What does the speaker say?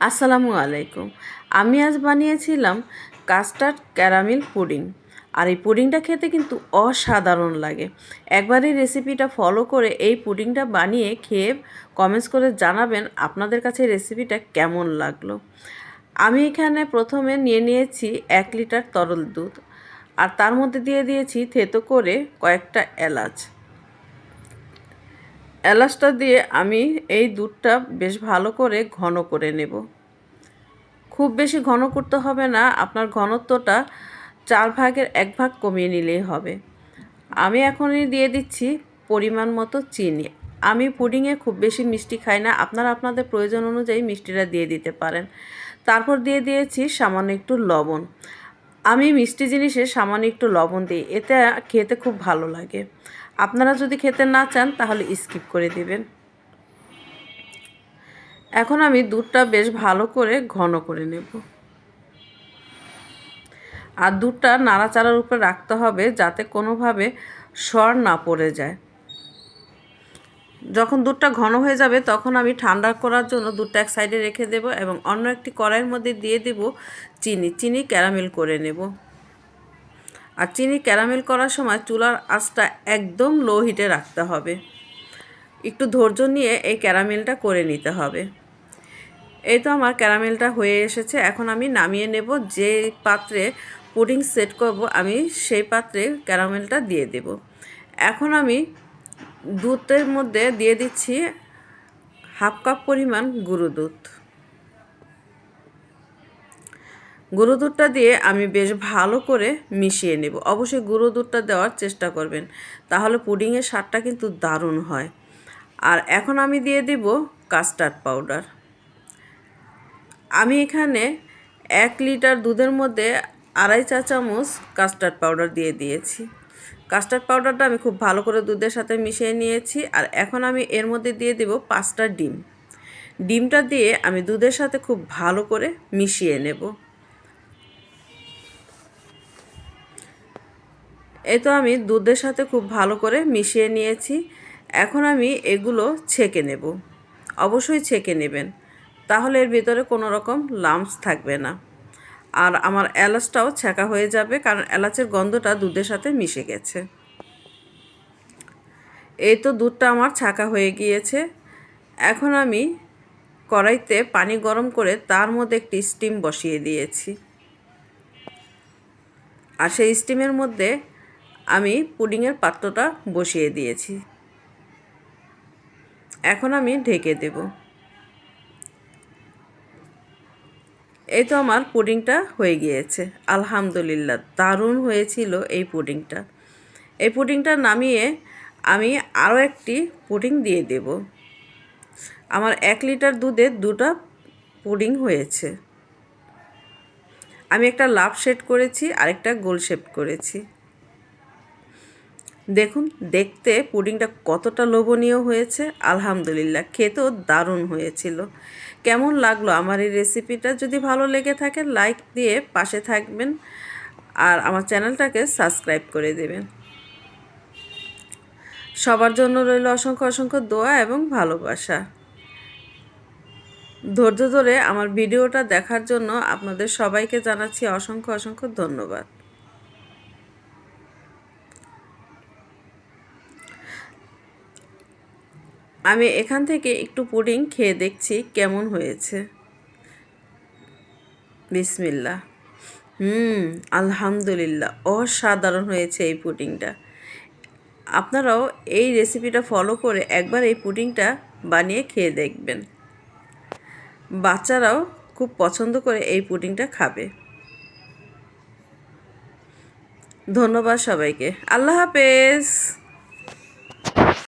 আসসালামু আলাইকুম। আমি আজ বানিয়েছিলাম কাস্টার্ড ক্যারামেল পুডিং। আর এই পুডিংটা খেতে কিন্তু অসাধারণ লাগে। একবার এই রেসিপিটা ফলো করে এই পুডিংটা বানিয়ে খেয়ে কমেন্টস করে জানাবেন আপনাদের কাছে এই রেসিপিটা কেমন লাগলো। আমি এখানে প্রথমে নিয়ে নিয়েছি 1 লিটার তরল দুধ, আর তার মধ্যে দিয়ে দিয়েছি থেতো করে কয়েকটা এলাচ। এলাচটা দিয়ে আমি এই দুধটা বেশ ভালো করে ঘন করে নেব। খুব বেশি ঘন করতে হবে না, আপনার ঘনত্বটা 4 ভাগের 1 ভাগ কমিয়ে নিলেই হবে। আমি এখনই দিয়ে দিচ্ছি পরিমাণ মতো চিনি। আমি পুডিংয়ে খুব বেশি মিষ্টি খাই না, আপনারা আপনাদের প্রয়োজন অনুযায়ী মিষ্টিটা দিয়ে দিতে পারেন। তারপর দিয়ে দিয়েছি সামান্য একটু লবণ। আমি মিষ্টি জিনিসে সামান্য একটু লবণ দিই, এতে খেতে খুব ভালো লাগে। আপনারা যদি খেতে না চান তাহলে স্কিপ করে দিবেন। এখন আমি দুধটা বেশ ভালো করে ঘন করে নেব। আর দুধটা নাড়াচাড়ার উপরে রাখতে হবে যাতে কোনোভাবে সর না পড়ে যায়। যখন দুধটা ঘন হয়ে যাবে তখন আমি ঠান্ডা করার জন্য দুধটা এক সাইডে রেখে দেব এবং অন্য একটি কড়াইয়ের মধ্যে দিয়ে দেব চিনি ক্যারামেল করে নেব। আর চিনি ক্যারামেল করার সময় চুলার আঁচটা একদম লো হিটে রাখতে হবে। একটু ধৈর্য নিয়ে এই ক্যারামেলটা করে নিতে হবে। এই তো আমার ক্যারামেলটা হয়ে এসেছে। এখন আমি নামিয়ে নেব। যে পাত্রে পুডিং সেট করব আমি সেই পাত্রে ক্যারামেলটা দিয়ে দেব। এখন আমি দুধের মধ্যে দিয়ে দিচ্ছি 1/2 কাপ পরিমাণ গুঁড়ো দুধ। গুঁড়ো দুধটা দিয়ে আমি বেশ ভালো করে মিশিয়ে নেব। অবশ্যই গুঁড়ো দুধটা দেওয়ার চেষ্টা করবেন, তাহলে পুডিংয়ের স্বাদটা কিন্তু দারুণ হয়। আর এখন আমি দিয়ে দিব কাস্টার্ড পাউডার। আমি এখানে 1 লিটার দুধের মধ্যে 2.5 চা চামচ কাস্টার্ড পাউডার দিয়ে দিয়েছি। কাস্টার্ড পাউডারটা আমি খুব ভালো করে দুধের সাথে মিশিয়ে নিয়েছি। আর এখন আমি এর মধ্যে দিয়ে দেব 5টা ডিম। ডিমটা দিয়ে আমি দুধের সাথে খুব ভালো করে মিশিয়ে নেব। এই তো আমি দুধের সাথে খুব ভালো করে মিশিয়ে নিয়েছি। এখন আমি এগুলো ছেঁকে নেব। অবশ্যই ছেঁকে নেবেন, তাহলে এর ভিতরে কোনো রকম লাম্পস থাকবে না। আর আমার এলাচটাও ছেঁকা হয়ে যাবে, কারণ এলাচের গন্ধটা দুধের সাথে মিশে গেছে। এই তো দুধটা আমার ছাঁকা হয়ে গিয়েছে। এখন আমি কড়াইতে পানি গরম করে তার মধ্যে একটি স্টিম বসিয়ে দিয়েছি। আর সেই স্টিমের মধ্যে আমি পুডিংয়ের পাত্রটা বসিয়ে দিয়েছি। এখন আমি ঢেকে দেব। এই তো আমার পুডিংটা হয়ে গিয়েছে। আলহামদুলিল্লাহ, দারুণ হয়েছিল এই পুডিংটা। এই পুডিংটা নামিয়ে আমি আরও একটি পুডিং দিয়ে দেব। আমার 1 লিটার দুধে 2টা পুডিং হয়েছে। আমি একটা লাভ শেড করেছি আর একটা গোল শেপ করেছি। দেখুন দেখতে পুডিংটা কতটা লোভনীয় হয়েছে। আলহামদুলিল্লাহ, খেতেও দারুণ হয়েছিল। কেমন লাগলো আমার এই রেসিপিটা? যদি ভালো লেগে থাকে লাইক দিয়ে পাশে থাকবেন আর আমার চ্যানেলটাকে সাবস্ক্রাইব করে দেবেন। সবার জন্য রইল অসংখ্য অসংখ্য দোয়া এবং ভালোবাসা। ধৈর্য ধরে আমার ভিডিওটা দেখার জন্য আপনাদের সবাইকে জানাচ্ছি অসংখ্য অসংখ্য ধন্যবাদ। আমি এখান থেকে একটু পুডিং খেয়ে দেখছি কেমন হয়েছে। বিসমিল্লাহ। আলহামদুলিল্লাহ, অসাধারণ হয়েছে এই পুডিংটা। আপনারাও এই রেসিপিটা ফলো করে একবার এই পুডিংটা বানিয়ে খেয়ে দেখবেন। বাচ্চারাও খুব পছন্দ করে এই পুডিংটা খাবে। ধন্যবাদ সবাইকে। আল্লাহ হাফেজ।